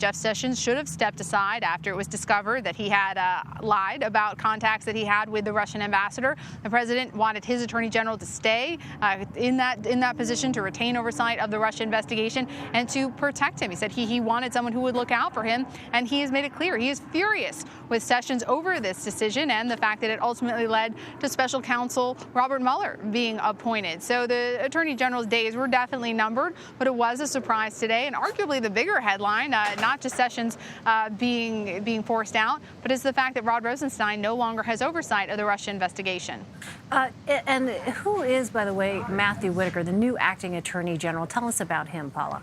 Jeff Sessions should have stepped aside after it was discovered that he had lied about contacts that he had with the Russian ambassador. The president wanted his attorney general to stay in that position, to retain oversight of the Russia investigation and to protect him. He said he wanted someone who would look out for him, and he has made it clear he is furious with Sessions over this decision and the fact that it ultimately led to special counsel Robert Mueller being appointed. So the attorney general's days were definitely numbered, but it was a surprise today, and arguably the bigger headline, not just Sessions being forced out, but is the fact that Rod Rosenstein no longer has oversight of the Russia investigation. And who is, by the way, Matthew Whittaker, the new acting attorney general? Tell us about him, Paula.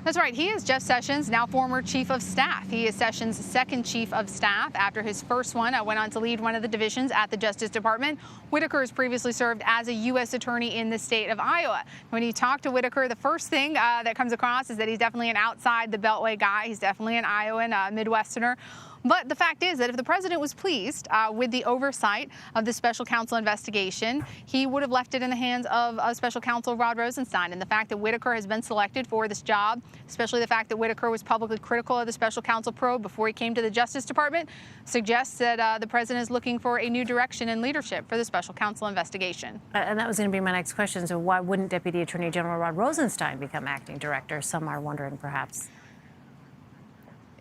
That's right. He is Jeff Sessions, now former chief of staff. He is Sessions' second chief of staff after his first one went on to lead one of the divisions at the Justice Department. Whittaker has previously served as a U.S. attorney in the state of Iowa. When you talk to Whittaker, the first thing that comes across is that he's definitely an outside the Beltway guy. He's definitely an Iowan, Midwesterner. But the fact is that if the president was pleased with the oversight of the special counsel investigation, he would have left it in the hands of special counsel Rod Rosenstein. And the fact that Whittaker has been selected for this job, especially the fact that Whittaker was publicly critical of the special counsel probe before he came to the Justice Department, suggests that the president is looking for a new direction and leadership for the special counsel investigation. And that was going to be my next question. So why wouldn't Deputy Attorney General Rod Rosenstein become acting director? Some are wondering, perhaps.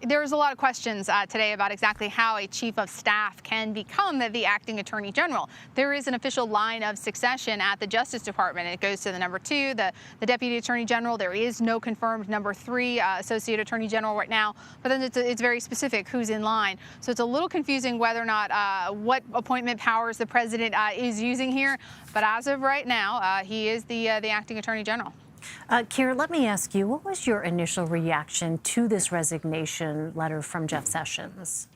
There's a lot of questions today about exactly how a chief of staff can become the acting attorney general. There is an official line of succession at the Justice Department. It goes to the number 2, the deputy attorney general. There is no confirmed number 3 associate attorney general right now, but then it's very specific who's in line. So it's a little confusing whether or not what appointment powers the president is using here. But as of right now, he is the acting attorney general. Keira, let me ask you, what was your initial reaction to this resignation letter from Jeff Sessions?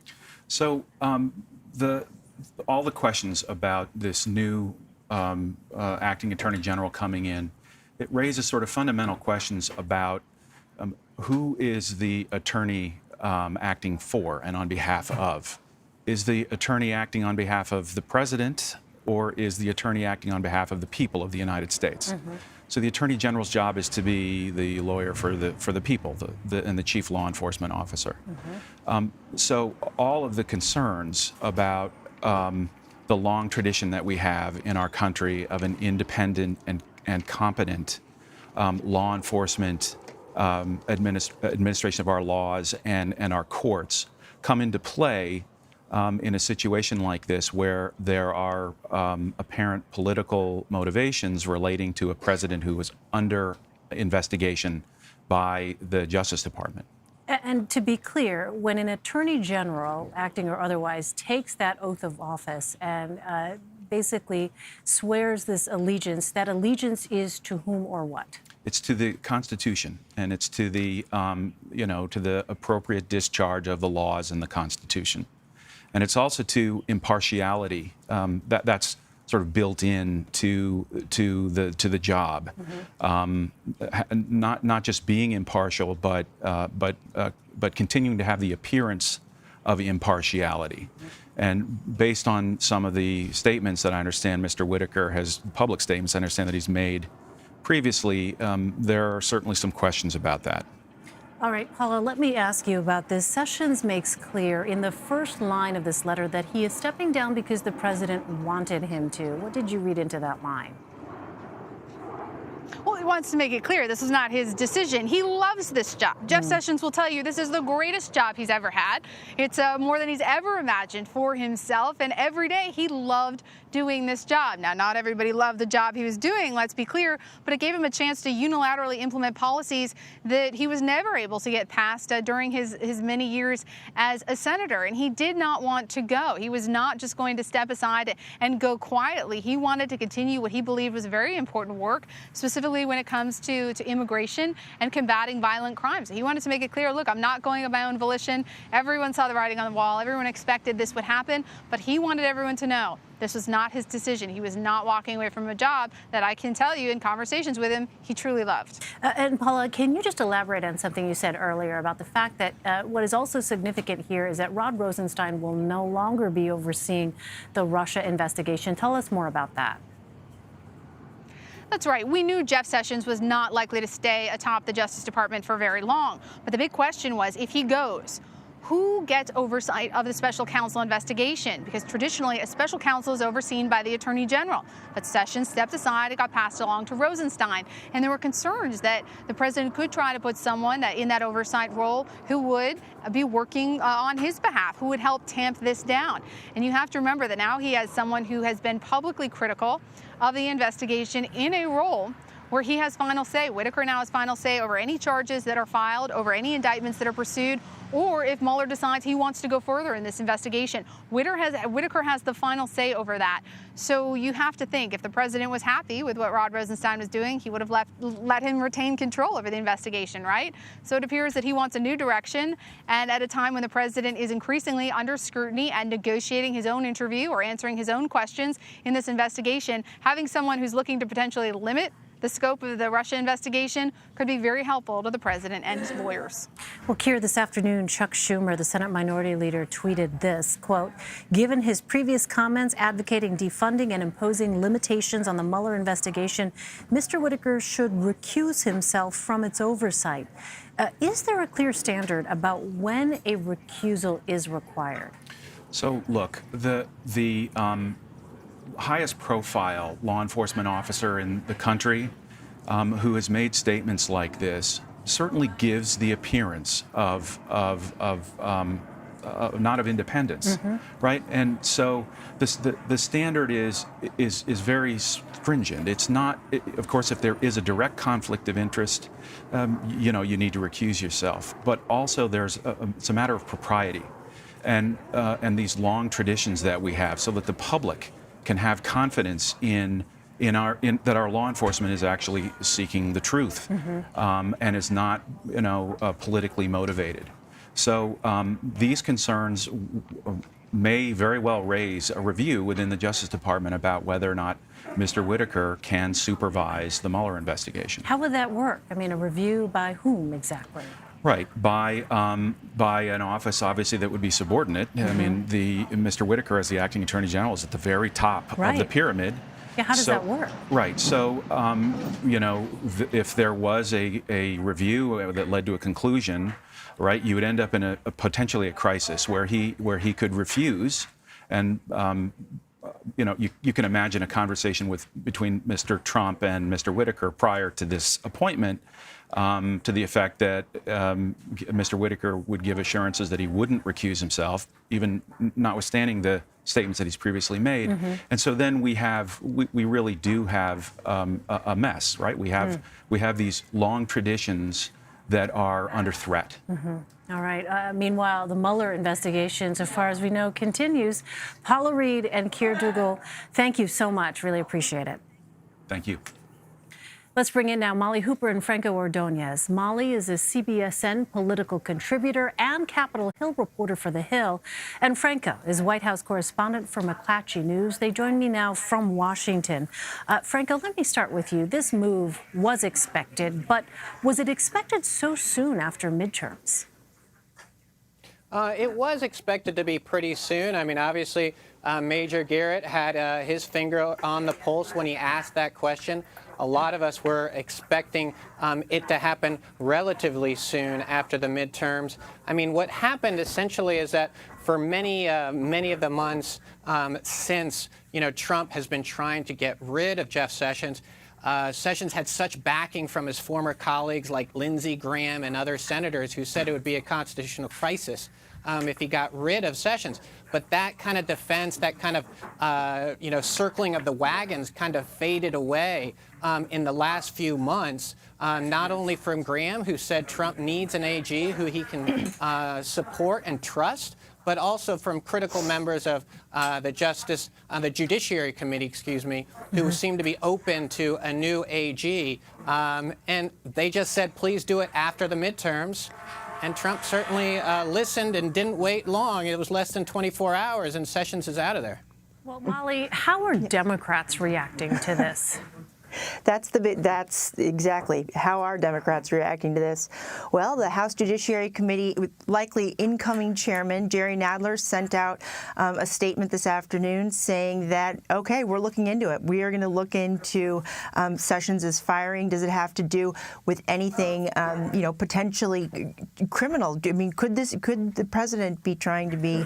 So all the questions about this new acting attorney general coming in, it raises sort of fundamental questions about who is the attorney acting for and on behalf of. Is the attorney acting on behalf of the president, or is the attorney acting on behalf of the people of the United States? Mm-hmm. So the Attorney General's job is to be the lawyer for the people, and the chief law enforcement officer. Mm-hmm. So all of the concerns about the long tradition that we have in our country of an independent and competent law enforcement administration of our laws and our courts come into play in a situation like this, where there are apparent political motivations relating to a president who was under investigation by the Justice Department. And to be clear, when an attorney general, acting or otherwise, takes that oath of office and basically swears this allegiance, that allegiance is to whom or what? It's to the Constitution, and it's to the to the appropriate discharge of the laws and the Constitution. And it's also to impartiality. That's sort of built in to the job. Mm-hmm. Not just being impartial, but continuing to have the appearance of impartiality. Mm-hmm. And based on some of the statements that I understand Mr. Whittaker has, public statements I understand that he's made previously, there are certainly some questions about that. All right, Paula, let me ask you about this. Sessions makes clear in the first line of this letter that he is stepping down because the president wanted him to. What did you read into that line? Well, he wants to make it clear this is not his decision. He loves this job. Jeff Sessions will tell you this is the greatest job he's ever had. It's more than he's ever imagined for himself, and every day he loved doing this job. Now, not everybody loved the job he was doing, let's be clear, but it gave him a chance to unilaterally implement policies that he was never able to get passed during his many years as a senator, and he did not want to go. He was not just going to step aside and go quietly. He wanted to continue what he believed was very important work, specifically when it comes to immigration and combating violent crimes. He wanted to make it clear, look, I'm not going of my own volition. Everyone saw the writing on the wall. Everyone expected this would happen, but he wanted everyone to know this was not his decision. He was not walking away from a job that I can tell you in conversations with him he truly loved. And Paula, can you just elaborate on something you said earlier about the fact that what is also significant here is that Rod Rosenstein will no longer be overseeing the Russia investigation. Tell us more about that. That's right. We knew Jeff Sessions was not likely to stay atop the Justice Department for very long. But the big question was, if he goes, who gets oversight of the special counsel investigation? Because traditionally, a special counsel is overseen by the Attorney General. But Sessions stepped aside. It got passed along to Rosenstein. And there were concerns that the president could try to put someone in that oversight role who would be working on his behalf, who would help tamp this down. And you have to remember that now he has someone who has been publicly critical of the investigation in a role where he has final say. Whittaker now has final say over any charges that are filed, over any indictments that are pursued, or if Mueller decides he wants to go further in this investigation. Whittaker has the final say over that. So you have to think, if the president was happy with what Rod Rosenstein was doing, he would have let him retain control over the investigation, right? So it appears that he wants a new direction, and at a time when the president is increasingly under scrutiny and negotiating his own interview or answering his own questions in this investigation, having someone who's looking to potentially limit the scope of the Russia investigation could be very helpful to the president and his lawyers. Well, Keir, this afternoon, Chuck Schumer, the Senate Minority Leader, tweeted this, quote, given his previous comments advocating defunding and imposing limitations on the Mueller investigation, Mr. Whittaker should recuse himself from its oversight. Is there a clear standard about when a recusal is required? So, look, the highest profile law enforcement officer in the country who has made statements like this certainly gives the appearance of not of independence, right? And so the standard is very stringent. It's not, of course, if there is a direct conflict of interest, you need to recuse yourself. But also it's a matter of propriety, and these long traditions that we have, so that the public can have confidence in that our law enforcement is actually seeking the truth, and is not politically motivated. So these concerns may very well raise a review within the Justice Department about whether or not Mr. Whittaker can supervise the Mueller investigation. How would that work? I mean, a review by whom exactly? Right, by an office, obviously, that would be subordinate. I mean, Mr. Whittaker, as the acting attorney general, is at the very top of the pyramid. Yeah, how does that work? Right. So, if there was a review that led to a conclusion, right, you would end up in a potentially a crisis where he could refuse, and you can imagine a conversation between Mr. Trump and Mr. Whittaker prior to this appointment, to the effect that Mr. Whittaker would give assurances that he wouldn't recuse himself, even notwithstanding the statements that he's previously made. And so then we really do have a mess, right? We have these long traditions that are under threat. All right. Meanwhile, the Mueller investigation, so far as we know, continues. Paula Reed and Keir Dugal, thank you so much. Really appreciate it. Thank you. Let's bring in now Molly Hooper and Franco Ordonez. Molly is a CBSN political contributor and Capitol Hill reporter for The Hill. And Franco is White House correspondent for McClatchy News. They join me now from Washington. Franco, let me start with you. This move was expected, but was it expected so soon after midterms? It was expected to be pretty soon. I mean, obviously, Major Garrett had his finger on the pulse when he asked that question. A lot of us were expecting it to happen relatively soon after the midterms. I mean, what happened essentially is that for many of the months since, Trump has been trying to get rid of Jeff Sessions, Sessions had such backing from his former colleagues like Lindsey Graham and other senators who said it would be a constitutional crisis if he got rid of Sessions. But that kind of defense, that kind of circling of the wagons kind of faded away in the last few months, not only from Graham, who said Trump needs an AG who he can support and trust, but also from critical members of the Judiciary Committee, who seem to be open to a new AG. And they just said, please do it after the midterms. And Trump certainly listened and didn't wait long. It was less than 24 hours, and Sessions is out of there. Well, Molly, how are Democrats reacting to this? That's exactly how are Democrats reacting to this. Well, the House Judiciary Committee, with likely incoming chairman Jerry Nadler, sent out a statement this afternoon saying that, okay, we're looking into it. We are going to look into Sessions' firing. Does it have to do with anything, potentially criminal? I mean, could the president be trying to be,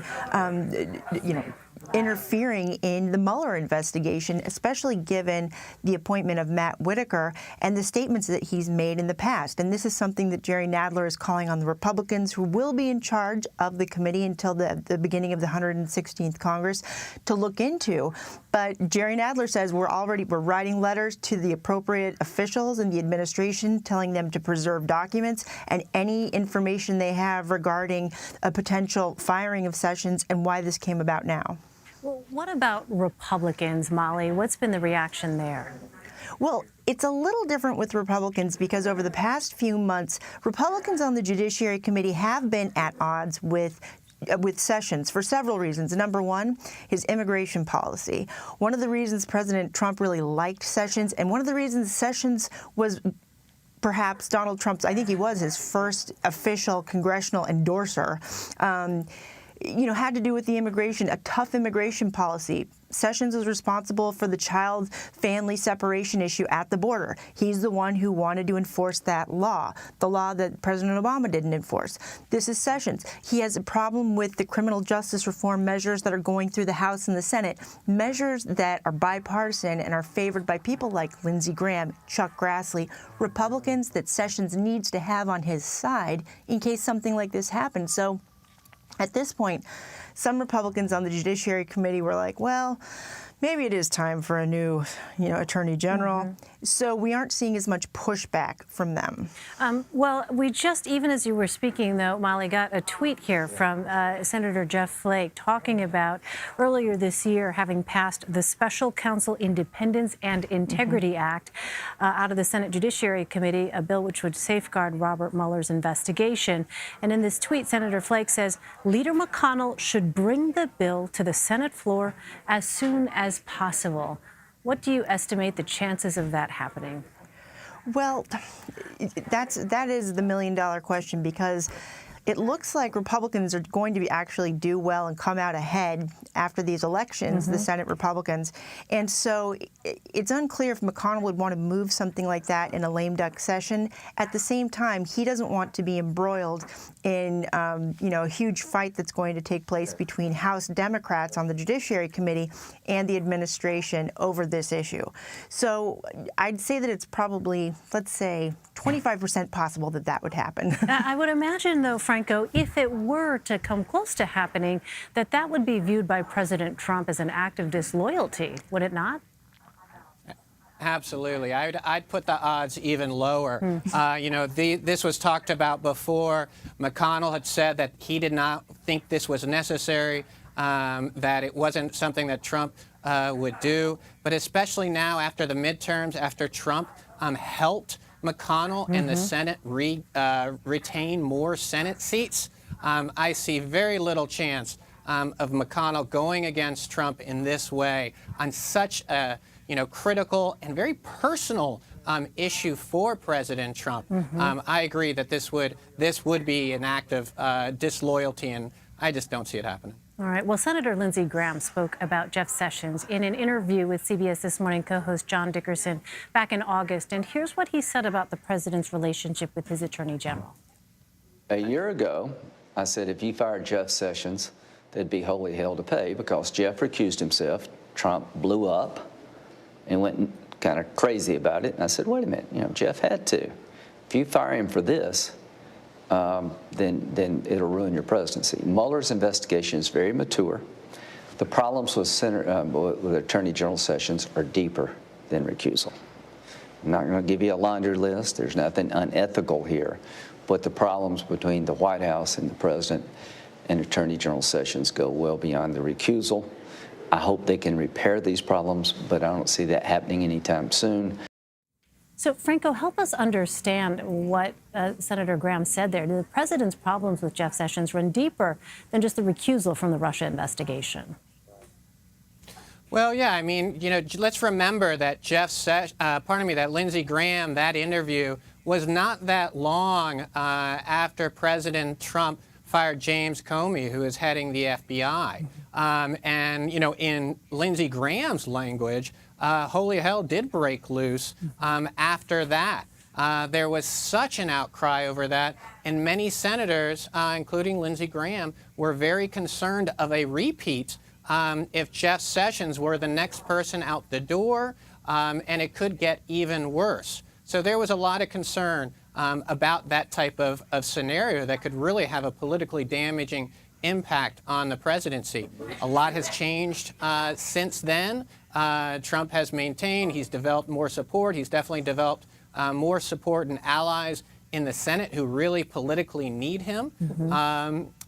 interfering in the Mueller investigation, especially given the appointment of Matt Whittaker and the statements that he's made in the past? And this is something that Jerry Nadler is calling on the Republicans, who will be in charge of the committee until the beginning of the 116th Congress, to look into. But Jerry Nadler says we're writing letters to the appropriate officials in the administration, telling them to preserve documents and any information they have regarding a potential firing of Sessions and why this came about now. Well, what about Republicans, Molly? What's been the reaction there? Well, it's a little different with Republicans because over the past few months, Republicans on the Judiciary Committee have been at odds with Sessions for several reasons. Number one, his immigration policy. One of the reasons President Trump really liked Sessions, and one of the reasons Sessions was perhaps Donald Trump's, I think he was his first official congressional endorser, had to do with the a tough immigration policy. Sessions was responsible for the child-family separation issue at the border. He's the one who wanted to enforce that law, the law that President Obama didn't enforce. This is Sessions. He has a problem with the criminal justice reform measures that are going through the House and the Senate, measures that are bipartisan and are favored by people like Lindsey Graham, Chuck Grassley, Republicans that Sessions needs to have on his side in case something like this happens. So at this point, some Republicans on the Judiciary Committee were like, well, maybe it is time for a new, attorney general. Mm-hmm. So we aren't seeing as much pushback from them. Well, we just, even as you were speaking, though, Molly, got a tweet here from Senator Jeff Flake talking about earlier this year having passed the Special Counsel Independence and Integrity Act out of the Senate Judiciary Committee, a bill which would safeguard Robert Mueller's investigation. And in this tweet, Senator Flake says, Leader McConnell should bring the bill to the Senate floor as soon as possible. What do you estimate the chances of that happening? Well, that is the million-dollar question, because it looks like Republicans are going to actually do well and come out ahead after these elections, the Senate Republicans. And so it's unclear if McConnell would want to move something like that in a lame duck session. At the same time, he doesn't want to be embroiled in, a huge fight that's going to take place between House Democrats on the Judiciary Committee and the administration over this issue. So I'd say that it's probably, let's say, 25% possible that would happen. I would imagine, though, Franco, if it were to come close to happening, that would be viewed by President Trump as an act of disloyalty, would it not? Absolutely. I'd put the odds even lower. This was talked about before. McConnell had said that he did not think this was necessary, that it wasn't something that Trump would do. But especially now after the midterms, after Trump helped McConnell and the Senate retain more Senate seats, I see very little chance of McConnell going against Trump in this way on such a critical and very personal issue for President Trump. I agree that this would be an act of disloyalty, and I just don't see it happening. All right. Well, Senator Lindsey Graham spoke about Jeff Sessions in an interview with CBS This Morning co-host John Dickerson back in August. And here's what he said about the president's relationship with his attorney general. A year ago, I said if you fired Jeff Sessions, they'd be wholly hell to pay because Jeff recused himself. Trump blew up and went kind of crazy about it. And I said, wait a minute, Jeff had to. If you fire him for this, then it'll ruin your presidency. Mueller's investigation is very mature. The problems with Attorney General Sessions are deeper than recusal. I'm not going to give you a laundry list. There's nothing unethical here. But the problems between the White House and the president and Attorney General Sessions go well beyond the recusal. I hope they can repair these problems, but I don't see that happening anytime soon. So, Franco, help us understand what Senator Graham said there. Do the president's problems with Jeff Sessions run deeper than just the recusal from the Russia investigation? Well, yeah, I mean, let's remember that that Lindsey Graham, that interview was not that long after President Trump fired James Comey, who is heading the FBI. And, in Lindsey Graham's language, holy hell did break loose after that. There was such an outcry over that, and many senators, including Lindsey Graham, were very concerned of a repeat if Jeff Sessions were the next person out the door, and it could get even worse. So there was a lot of concern about that type of scenario that could really have a politically damaging impact on the presidency. A lot has changed since then. Trump has maintained, he's developed more support. He's definitely developed more support and allies in the Senate who really politically need him.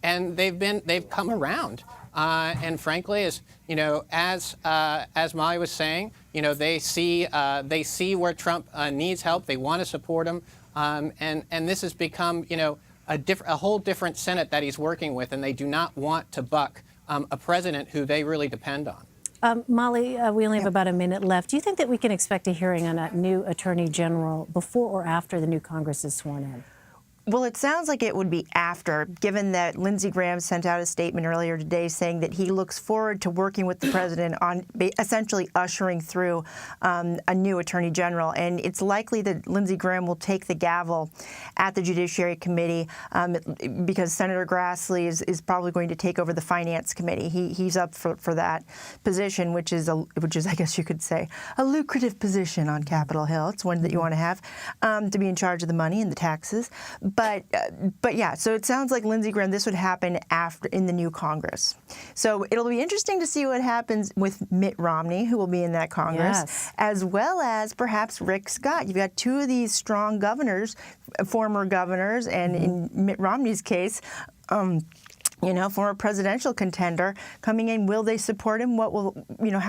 And they've come around. And frankly, as Molly was saying, they see where Trump needs help. They want to support him, and this has become a whole different Senate that he's working with, and they do not want to buck a president who they really depend on. Molly, we only have about a minute left. Do you think that we can expect a hearing on a new Attorney General before or after the new Congress is sworn in? Well, it sounds like it would be after, given that Lindsey Graham sent out a statement earlier today saying that he looks forward to working with the president on essentially ushering through a new attorney general. And it's likely that Lindsey Graham will take the gavel at the Judiciary Committee because Senator Grassley is probably going to take over the Finance Committee. He's up for that position, which is, I guess you could say, a lucrative position on Capitol Hill. It's one that you want to have to be in charge of the money and the taxes. But yeah, so it sounds like Lindsey Graham, this would happen after in the new Congress. So it'll be interesting to see what happens with Mitt Romney, who will be in that Congress, as well as perhaps Rick Scott. You've got two of these strong governors, former governors, and in Mitt Romney's case, former presidential contender coming in. Will they support him? How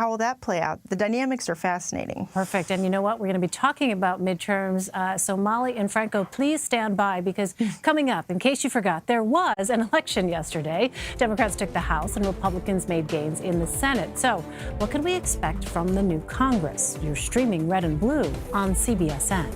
will that play out? The dynamics are fascinating. Perfect. And you know what? We're going to be talking about midterms. So Molly and Franco, please stand by, because coming up, in case you forgot, there was an election yesterday. Democrats took the House and Republicans made gains in the Senate. So what can we expect from the new Congress? You're streaming Red and Blue on CBSN.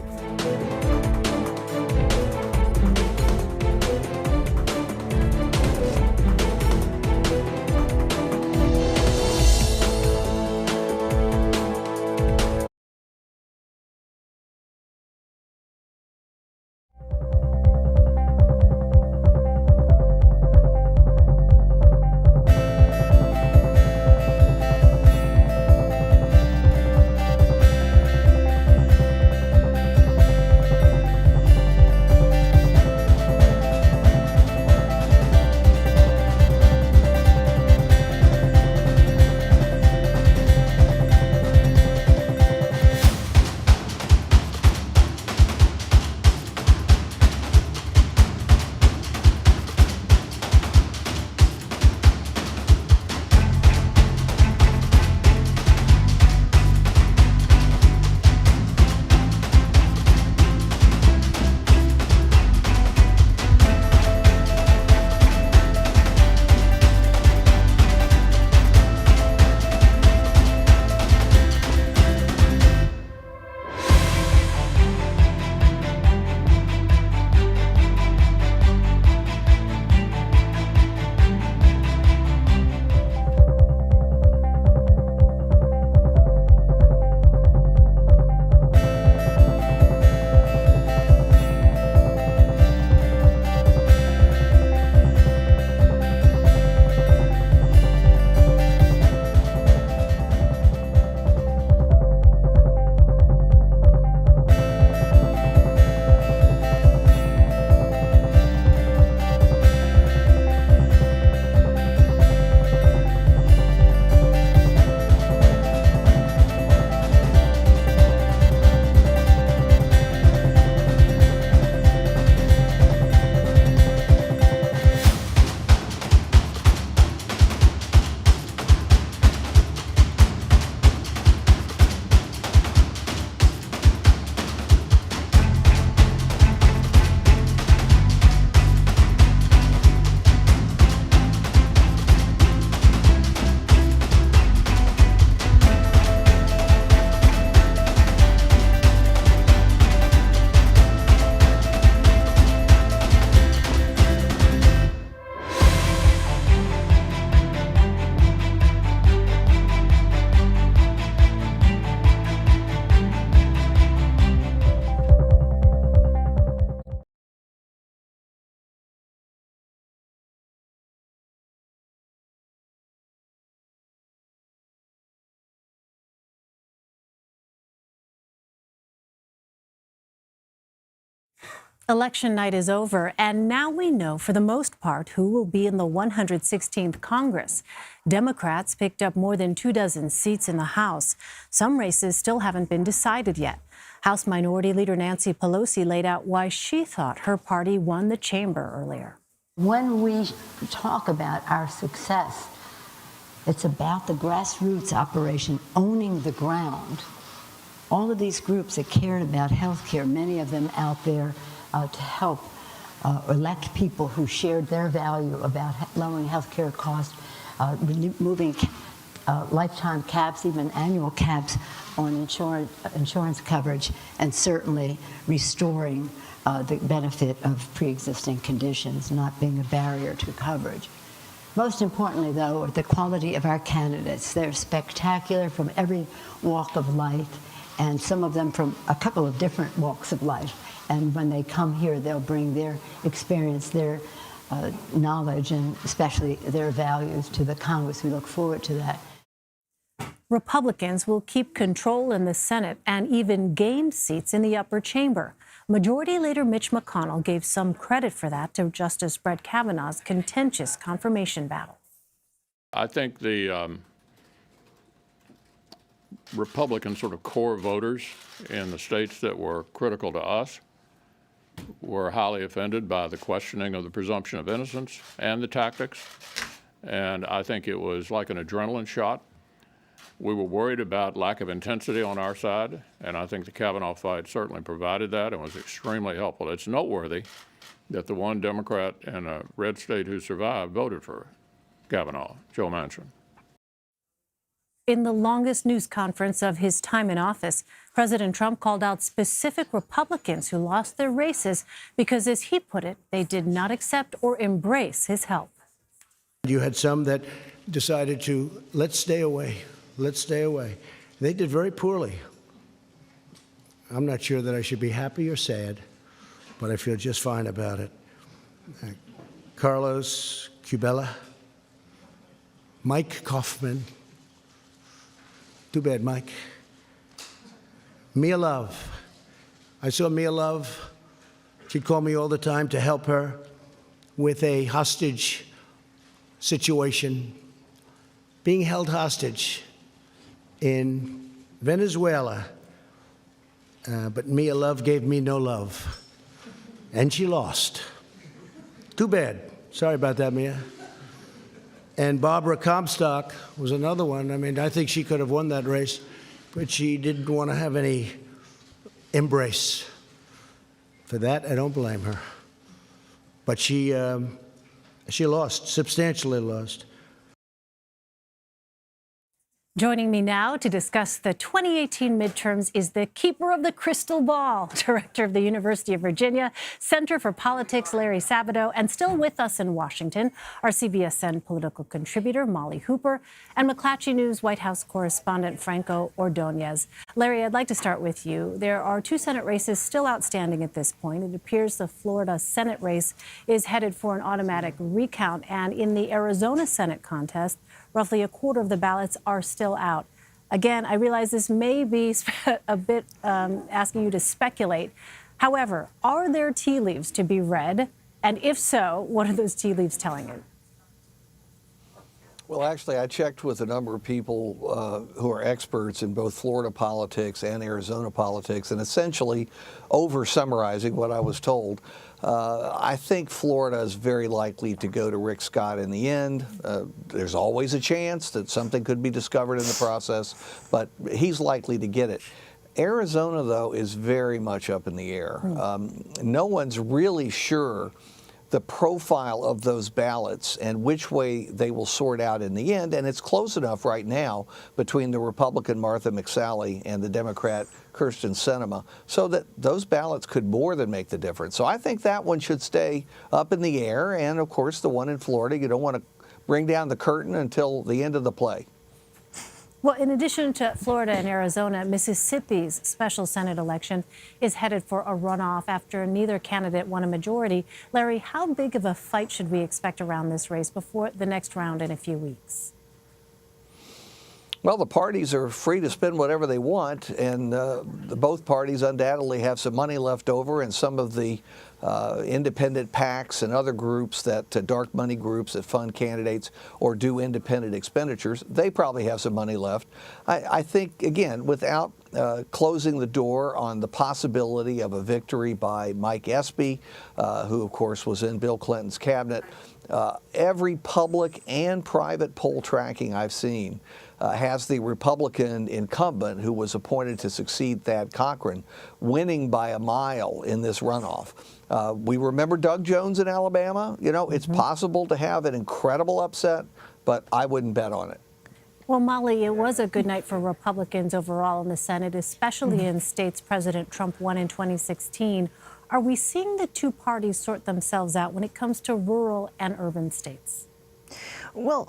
Election night is over, and now we know for the most part who will be in the 116th Congress. Democrats picked up more than 24 seats in the House. Some races still haven't been decided yet. House Minority Leader Nancy Pelosi laid out why she thought her party won the chamber earlier. When we talk about our success, it's about the grassroots operation, owning the ground. All of these groups that cared about health care, many of them out there to help elect people who shared their value about lowering health care costs, removing lifetime caps, even annual caps on insurance coverage, and certainly restoring the benefit of pre-existing conditions not being a barrier to coverage. Most importantly, though, are the quality of our candidates. They're spectacular from every walk of life, and some of them from a couple of different walks of life. And when they come here, they'll bring their experience, their knowledge, and especially their values to the Congress. We look forward to that. Republicans will keep control in the Senate and even gain seats in the upper chamber. Majority Leader Mitch McConnell gave some credit for that to Justice Brett Kavanaugh's contentious confirmation battle. I think the Republican sort of core voters in the states that were critical to us were highly offended by the questioning of the presumption of innocence and the tactics. And I think it was like an adrenaline shot. We were worried about lack of intensity on our side, and I think the Kavanaugh fight certainly provided that and was extremely helpful. It's noteworthy that the one Democrat in a red state who survived voted for Kavanaugh, Joe Manchin. In the longest news conference of his time in office, President Trump called out specific Republicans who lost their races because, as he put it, they did not accept or embrace his help. You had some that decided to, let's stay away. Let's stay away. They did very poorly. I'm not sure that I should be happy or sad, but I feel just fine about it. Carlos Cubella, Mike Kaufman. Too bad, Mike. Mia Love. I saw Mia Love. She'd call me all the time to help her with a hostage situation, being held hostage in Venezuela. But Mia Love gave me no love, and she lost. Too bad. Sorry about that, Mia. And Barbara Comstock was another one. I mean, I think she could have won that race, but she didn't want to have any embrace. For that, I don't blame her. But she lost, substantially lost. Joining me now to discuss the 2018 midterms is the keeper of the crystal ball, director of the University of Virginia Center for Politics, Larry Sabato, and still with us in Washington, our CBSN political contributor, Molly Hooper, and McClatchy News White House correspondent, Franco Ordonez. Larry, I'd like to start with you. There are two Senate races still outstanding at this point. It appears the Florida Senate race is headed for an automatic recount, and in the Arizona Senate contest, roughly a quarter of the ballots are still out. Again, I realize this may be a bit asking you to speculate. However, are there tea leaves to be read? And if so, what are those tea leaves telling you? Well, actually, I checked with a number of people who are experts in both Florida politics and Arizona politics, and essentially, over-summarizing what I was told, I think Florida is very likely to go to Rick Scott in the end. There's always a chance that something could be discovered in the process, but he's likely to get it. Arizona, though, is very much up in the air. No one's really sure the profile of those ballots and which way they will sort out in the end. And it's close enough right now between the Republican Martha McSally and the Democrat Kyrsten Sinema so that those ballots could more than make the difference. So I think that one should stay up in the air. And of course, the one in Florida, you don't want to bring down the curtain until the end of the play. Well, in addition to Florida and Arizona, Mississippi's special Senate election is headed for a runoff after neither candidate won a majority. Larry, how big of a fight should we expect around this race before the next round in a few weeks? Well, the parties are free to spend whatever they want, and both parties undoubtedly have some money left over, and some of the independent PACs and other groups that dark money groups that fund candidates or do independent expenditures, they probably have some money left. I think, again, without closing the door on the possibility of a victory by Mike Espy, who, of course, was in Bill Clinton's cabinet, every public and private poll tracking I've seen has the Republican incumbent who was appointed to succeed Thad Cochran winning by a mile in this runoff. We remember Doug Jones in Alabama. You know, it's possible to have an incredible upset, but I wouldn't bet on it. Well, Molly, it was a good night for Republicans overall in the Senate, especially in states President Trump won in 2016. Are we seeing the two parties sort themselves out when it comes to rural and urban states? Well,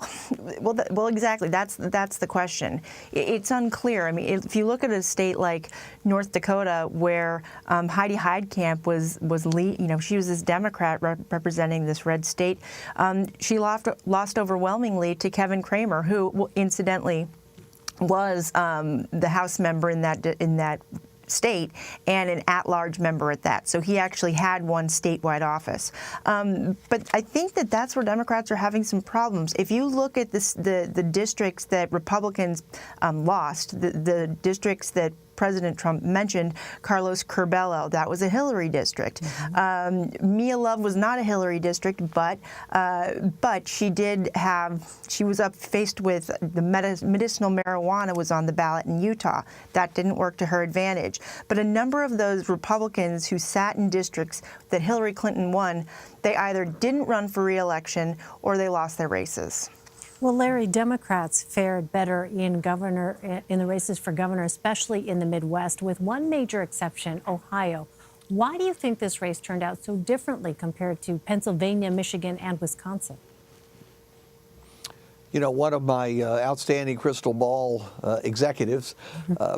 exactly. That's the question. It's unclear. I mean, if you look at a state like North Dakota, where Heidi Heitkamp was she was this Democrat representing this red state, she lost overwhelmingly to Kevin Cramer, who incidentally was the House member in that state and an at-large member at that. So he actually had one statewide office. But I think that's where Democrats are having some problems. If you look at the districts that Republicans lost, the districts that President Trump mentioned, Carlos Curbelo, that was a Hillary district. Mia Love was not a Hillary district, but she was faced with the medicinal marijuana was on the ballot in Utah. That didn't work to her advantage. But a number of those Republicans who sat in districts that Hillary Clinton won, they either didn't run for re-election or they lost their races. Well, Larry, Democrats fared better in the races for governor, especially in the Midwest, with one major exception, Ohio. Why do you think this race turned out so differently compared to Pennsylvania, Michigan, and Wisconsin? You know, one of my outstanding crystal ball executives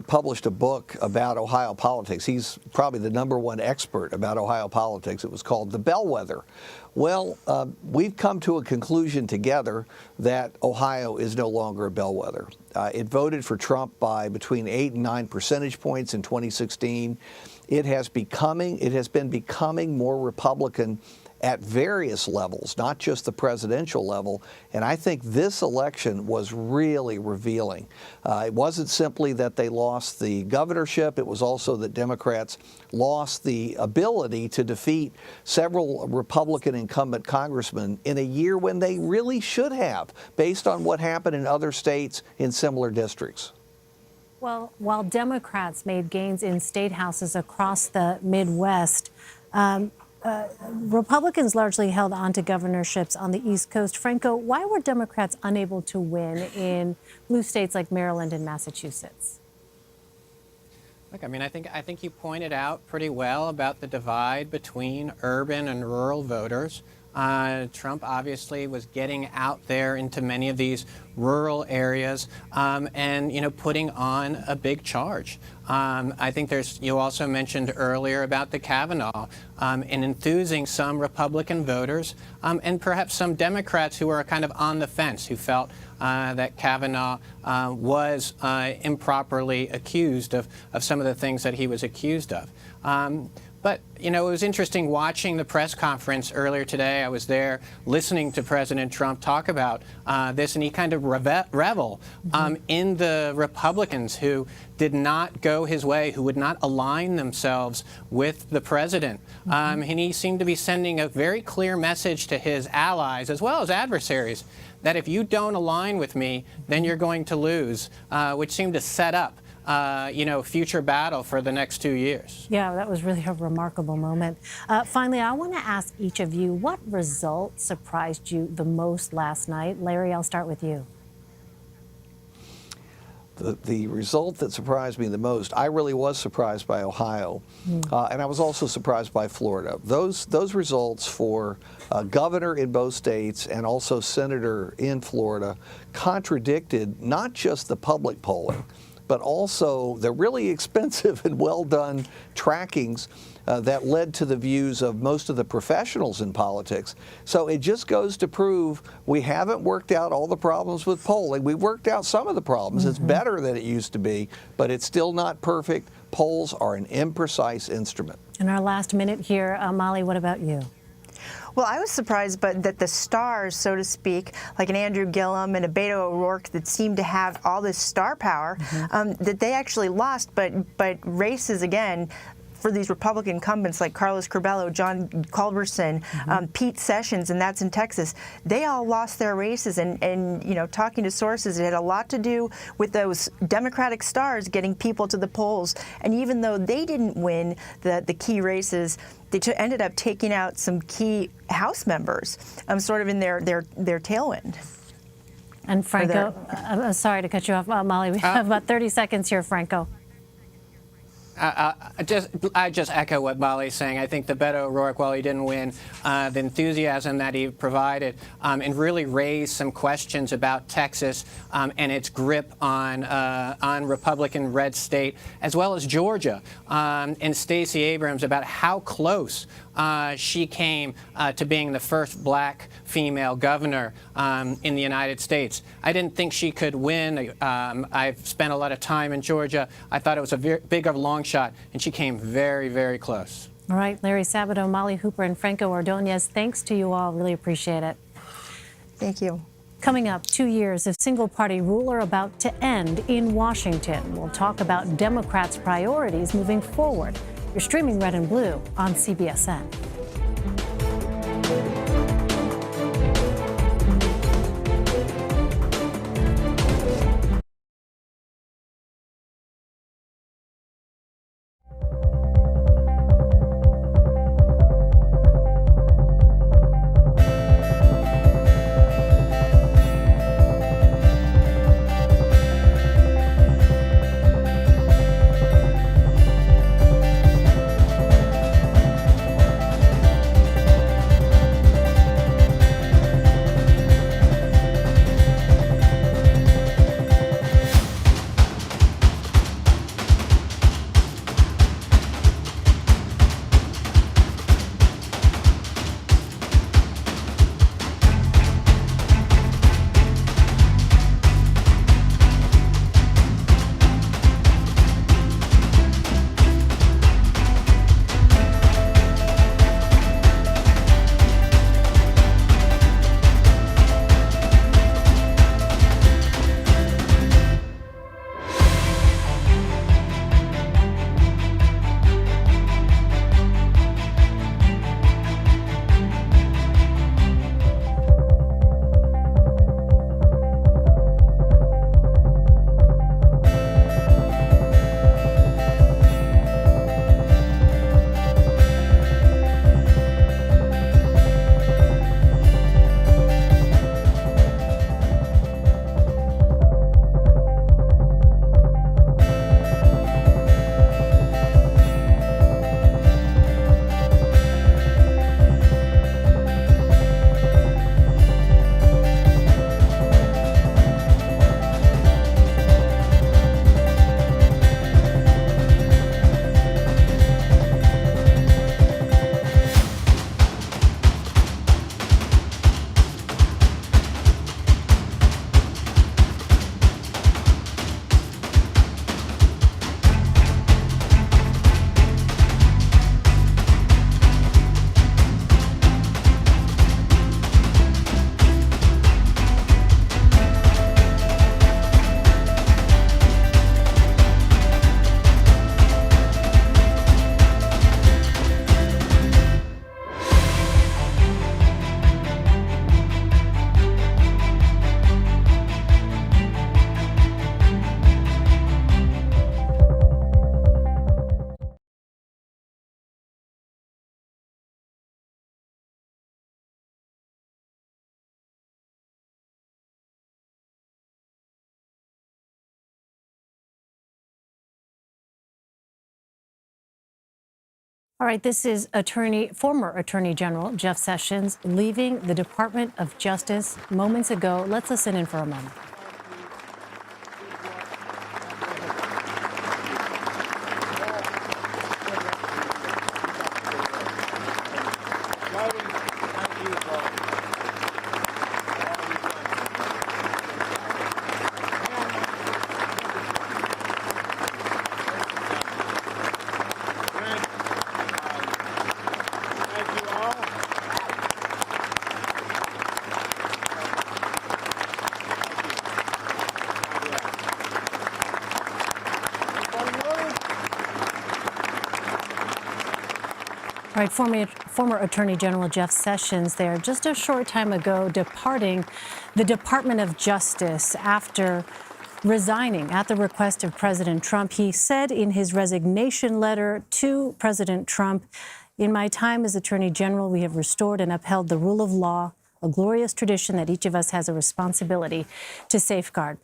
published a book about Ohio politics. He's probably the #1 expert about Ohio politics. It was called The Bellwether. Well, we've come to a conclusion together that Ohio is no longer a bellwether. It voted for Trump by between 8 and 9 percentage points in 2016. It has been becoming more Republican at various levels, not just the presidential level. And I think this election was really revealing. It wasn't simply that they lost the governorship, it was also that Democrats lost the ability to defeat several Republican incumbent congressmen in a year when they really should have, based on what happened in other states in similar districts. Well, while Democrats made gains in state houses across the Midwest, Republicans largely held on to governorships on the East Coast. Franco, why were Democrats unable to win in blue states like Maryland and Massachusetts? Look, I mean, I think you pointed out pretty well about the divide between urban and rural voters. Trump obviously was getting out there into many of these rural areas and, putting on a big charge. I think you also mentioned earlier about the Kavanaugh and enthusing some Republican voters and perhaps some Democrats who were kind of on the fence, who felt that Kavanaugh was improperly accused of some of the things that he was accused of. But, it was interesting watching the press conference earlier today. I was there listening to President Trump talk about this, and he kind of revel in the Republicans who did not go his way, who would not align themselves with the president. And he seemed to be sending a very clear message to his allies as well as adversaries that if you don't align with me, then you're going to lose, which seemed to set up future battle for the next 2 years. Yeah, that was really a remarkable moment. Finally, I want to ask each of you, what result surprised you the most last night? Larry, I'll start with you. The result that surprised me the most, I really was surprised by Ohio, and I was also surprised by Florida. Those results for governor in both states and also senator in Florida contradicted not just the public polling, but also the really expensive and well-done trackings that led to the views of most of the professionals in politics. So it just goes to prove we haven't worked out all the problems with polling. We've worked out some of the problems. It's better than it used to be, but it's still not perfect. Polls are an imprecise instrument. In our last minute here, Molly, what about you? Well, I was surprised, but that the stars, so to speak, like an Andrew Gillum and a Beto O'Rourke that seemed to have all this star power, that they actually lost. But races, again, for these Republican incumbents like Carlos Curbelo, John Culberson, Pete Sessions, and that's in Texas, they all lost their races. And you know, talking to sources, it had a lot to do with those Democratic stars getting people to the polls. And even though they didn't win the key races, they ended up taking out some key House members, sort of in their tailwind. And Franco, sorry to cut you off, Molly. We have about 30 seconds here, Franco. I just echo what Molly's saying. I think the Beto O'Rourke, while he didn't win, the enthusiasm that he provided and really raised some questions about Texas and its grip on Republican red state, as well as Georgia, and Stacey Abrams about how close she came to being the first black female governor in the United States. I didn't think she could win. I've spent a lot of time in Georgia. I thought it was a big of a long shot, and she came very, very close. All right, Larry Sabato, Molly Hooper, and Franco Ordonez, thanks to you all. Really appreciate it. Thank you. Coming up, 2 years of single-party rule are about to end in Washington. We'll talk about Democrats' priorities moving forward. You're streaming Red and Blue on CBSN. All right, this is former Attorney General Jeff Sessions leaving the Department of Justice moments ago. Let's listen in for a moment. Right, former Attorney General Jeff Sessions there just a short time ago departing the Department of Justice after resigning at the request of President Trump. He said in his resignation letter to President Trump, "In my time as Attorney General, we have restored and upheld the rule of law, a glorious tradition that each of us has a responsibility to safeguard."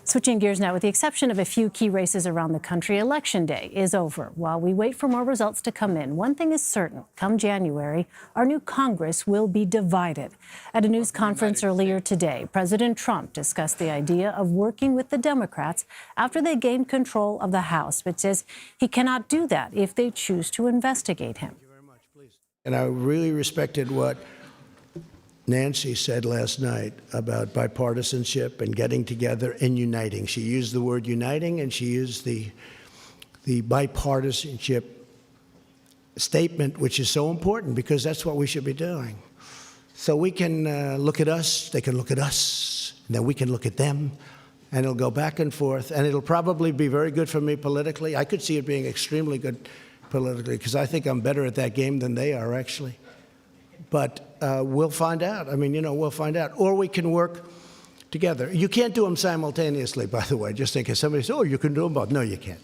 Switching gears now, with the exception of a few key races around the country, Election Day is over. While we wait for more results to come in, one thing is certain. Come January, our new Congress will be divided. At a news conference earlier today, President Trump discussed the idea of working with the Democrats after they gained control of the House, but says he cannot do that if they choose to investigate him. And I really respected what Nancy said last night about bipartisanship and getting together and uniting. She used the word uniting, and she used the bipartisanship statement, which is so important because that's what we should be doing. So we can look at us, they can look at us, and then we can look at them, and it'll go back and forth, and it'll probably be very good for me politically. I could see it being extremely good politically because I think I'm better at that game than they are, actually. But we'll find out. I mean, we'll find out. Or we can work together. You can't do them simultaneously, by the way, just in case somebody says, oh, you can do them both. No, you can't.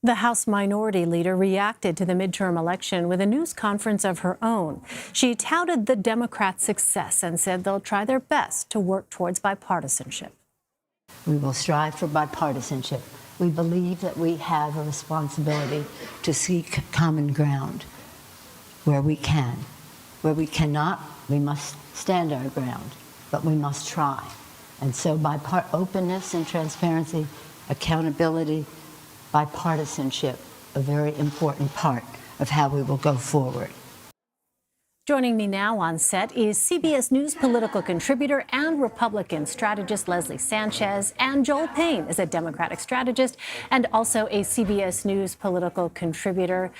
The House Minority Leader reacted to the midterm election with a news conference of her own. She touted the Democrats' success and said they'll try their best to work towards bipartisanship. We will strive for bipartisanship. We believe that we have a responsibility to seek common ground where we can. Where we cannot, we must stand our ground, but we must try. And so openness and transparency, accountability, bipartisanship, a very important part of how we will go forward. Joining me now on set is CBS News political contributor and Republican strategist Leslie Sanchez, and Joel Payne is a Democratic strategist and also a CBS News political contributor.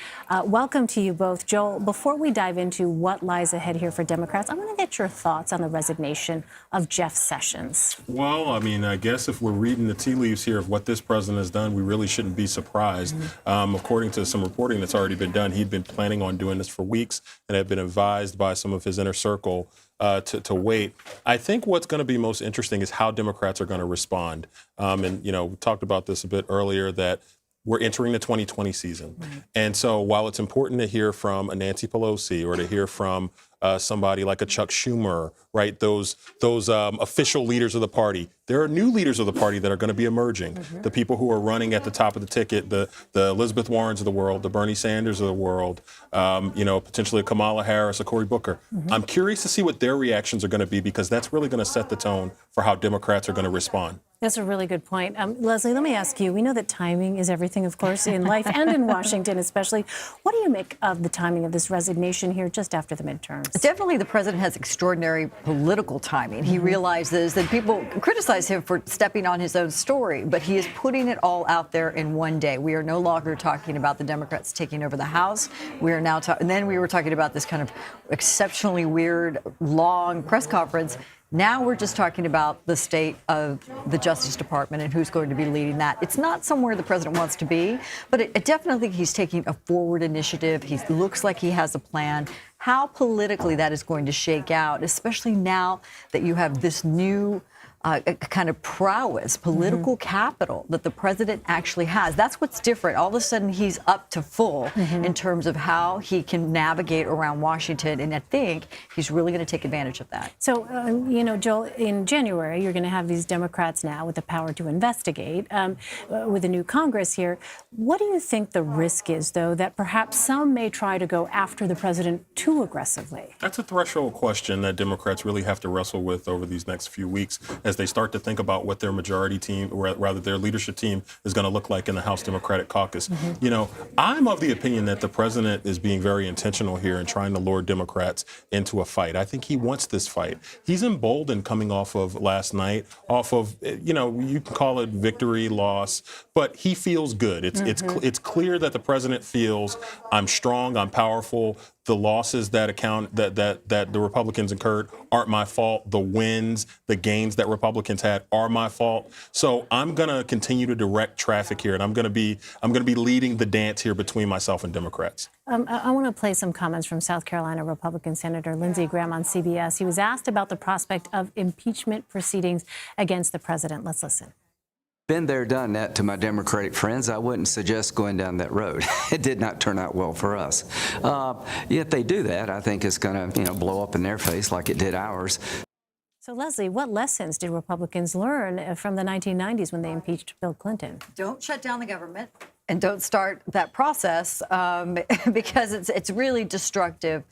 Welcome to you both. Joel, before we dive into what lies ahead here for Democrats, I want to get your thoughts on the resignation of Jeff Sessions. Well, I mean, I guess if we're reading the tea leaves here of what this president has done, we really shouldn't be surprised. According to some reporting that's already been done, he'd been planning on doing this for weeks and had been advised by some of his inner circle to wait. I think what's going to be most interesting is how Democrats are going to respond. And, we talked about this a bit earlier, that we're entering the 2020 season. And so while it's important to hear from a Nancy Pelosi or to hear from somebody like a Chuck Schumer, right? Those official leaders of the party. There are new leaders of the party that are going to be emerging. The people who are running at the top of the ticket, the Elizabeth Warrens of the world, the Bernie Sanders of the world, potentially a Kamala Harris, a Cory Booker. I'm curious to see what their reactions are going to be, because that's really going to set the tone for how Democrats are going to respond. That's a really good point. Leslie, let me ask you, we know that timing is everything, of course, in life and in Washington especially. What do you make of the timing of this resignation here just after the midterms? Definitely the president has extraordinary political timing. He realizes that people criticize him for stepping on his own story, but he is putting it all out there in one day. We are no longer talking about the Democrats taking over the House. We are now and then we were talking about this kind of exceptionally weird, long press conference. Now we're just talking about the state of the Justice Department and who's going to be leading that. It's not somewhere the president wants to be, but I definitely think he's taking a forward initiative. He looks like he has a plan. How politically that is going to shake out, especially now that you have this new kind of prowess, political capital that the president actually has. That's what's different. All of a sudden, he's up to full in terms of how he can navigate around Washington. And I think he's really going to take advantage of that. So, Joel, in January, you're going to have these Democrats now with the power to investigate with a new Congress here. What do you think the risk is, though, that perhaps some may try to go after the president too aggressively? That's a threshold question that Democrats really have to wrestle with over these next few weeks as they start to think about what their majority team, or rather their leadership team, is going to look like in the House Democratic caucus. I'm of the opinion that the president is being very intentional here and trying to lure Democrats into a fight. I think he wants this fight. He's emboldened coming off of last night, off of, you can call it victory, loss, but he feels good. It's clear that the president feels, I'm strong, I'm powerful. The losses that the Republicans incurred aren't my fault. The wins, the gains that Republicans had are my fault. So I'm going to continue to direct traffic here, and I'm going to be leading the dance here between myself and Democrats. I want to play some comments from South Carolina Republican Senator Lindsey Graham on CBS. He was asked about the prospect of impeachment proceedings against the president. Let's listen. Been there, done that to my Democratic friends. I wouldn't suggest going down that road. It did not turn out well for us. If they do that, I think it's going to, blow up in their face like it did ours. So, Leslie, what lessons did Republicans learn from the 1990s when they impeached Bill Clinton? Don't shut down the government and don't start that process because it's really destructive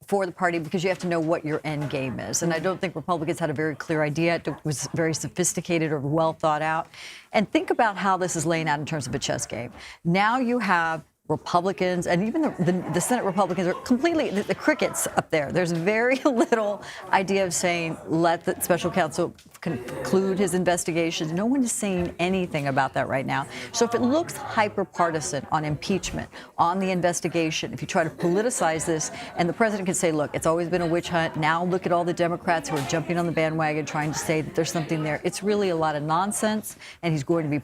for the party, because you have to know what your end game is. And I don't think Republicans had a very clear idea. It was very sophisticated or well thought out. And think about how this is laying out in terms of a chess game. Now you have Republicans and even the Senate Republicans are completely the crickets up there. There's very little idea of saying let the special counsel conclude his investigation. No one is saying anything about that right now. So if it looks hyper-partisan on impeachment, on the investigation, if you try to politicize this, and the president can say, look, it's always been a witch hunt. Now look at all the Democrats who are jumping on the bandwagon trying to say that there's something there. It's really a lot of nonsense, and he's going to be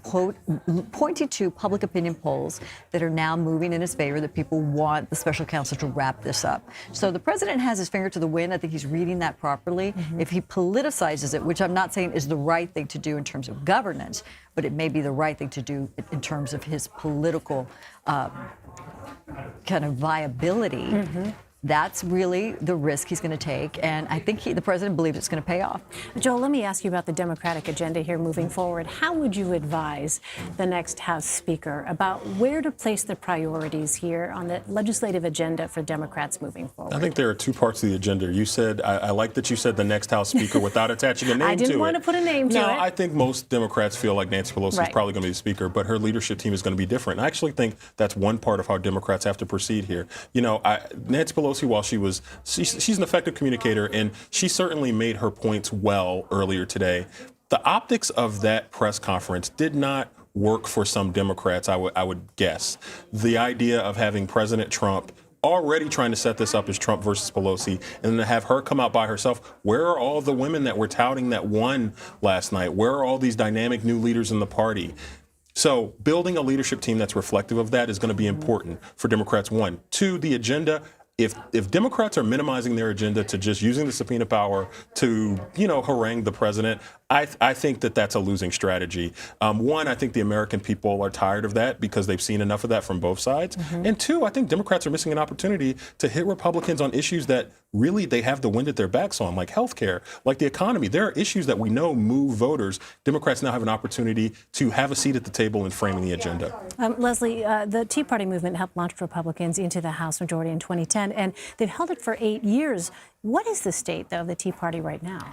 pointing to public opinion polls that are now moving in his favor, that people want the special counsel to wrap this up. So the president has his finger to the wind. I think he's reading that properly. If he politicizes it, which I'm not saying is the right thing to do in terms of governance, but it may be the right thing to do in terms of his political kind of viability. That's really the risk he's going to take, and I think the president believes it's going to pay off. Joel, let me ask you about the Democratic agenda here moving forward. How would you advise the next House Speaker about where to place the priorities here on the legislative agenda for Democrats moving forward? I think there are two parts of the agenda. You said, I like that you said the next House Speaker without attaching a name to it. I didn't want to put a name to it. No, I think most Democrats feel like Nancy Pelosi is probably going to be the Speaker, but her leadership team is going to be different. And I actually think that's one part of how Democrats have to proceed here. Nancy Pelosi, while she's an effective communicator, and she certainly made her points well earlier today, the optics of that press conference did not work for some Democrats, I would guess. The idea of having President Trump already trying to set this up as Trump versus Pelosi, and then to have her come out by herself. Where are all the women that were touting that won last night? Where are all these dynamic new leaders in the party? So building a leadership team that's reflective of that is going to be important for Democrats. One. Two, the agenda. If Democrats are minimizing their agenda to just using the subpoena power to, harangue the president, I think that that's a losing strategy. One, I think the American people are tired of that because they've seen enough of that from both sides. And two, I think Democrats are missing an opportunity to hit Republicans on issues that really they have the wind at their backs on, like health care, like the economy. There are issues that we know move voters. Democrats now have an opportunity to have a seat at the table in framing the agenda. Leslie, the Tea Party movement helped launch Republicans into the House majority in 2010, and they've held it for 8 years. What is the state, though, of the Tea Party right now?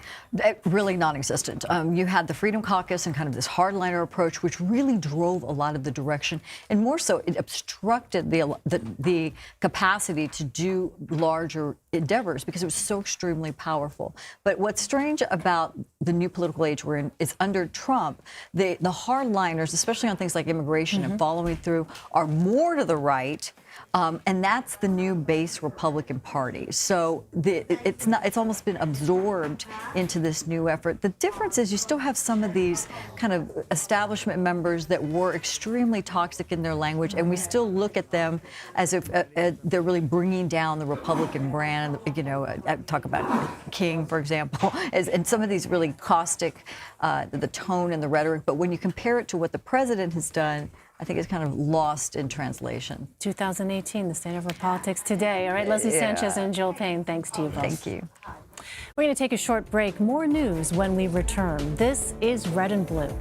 Really non-existent. You had the Freedom Caucus and kind of this hardliner approach, which really drove a lot of the direction, and more so, it obstructed the capacity to do larger endeavors because it was so extremely powerful. But what's strange about the new political age we're in is under Trump, the hardliners, especially on things like immigration and following through, are more to the right. And that's the new base Republican Party. So it's almost been absorbed into this new effort. The difference is you still have some of these kind of establishment members that were extremely toxic in their language, and we still look at them as if they're really bringing down the Republican brand. I talk about King, for example, and some of these really caustic, the tone and the rhetoric. But when you compare it to what the president has done, I think it's kind of lost in translation. 2018, the state of our politics today. All right, Leslie Sanchez and Joel Payne, thanks to you both. Thank you. We're going to take a short break. More news when we return. This is Red and Blue.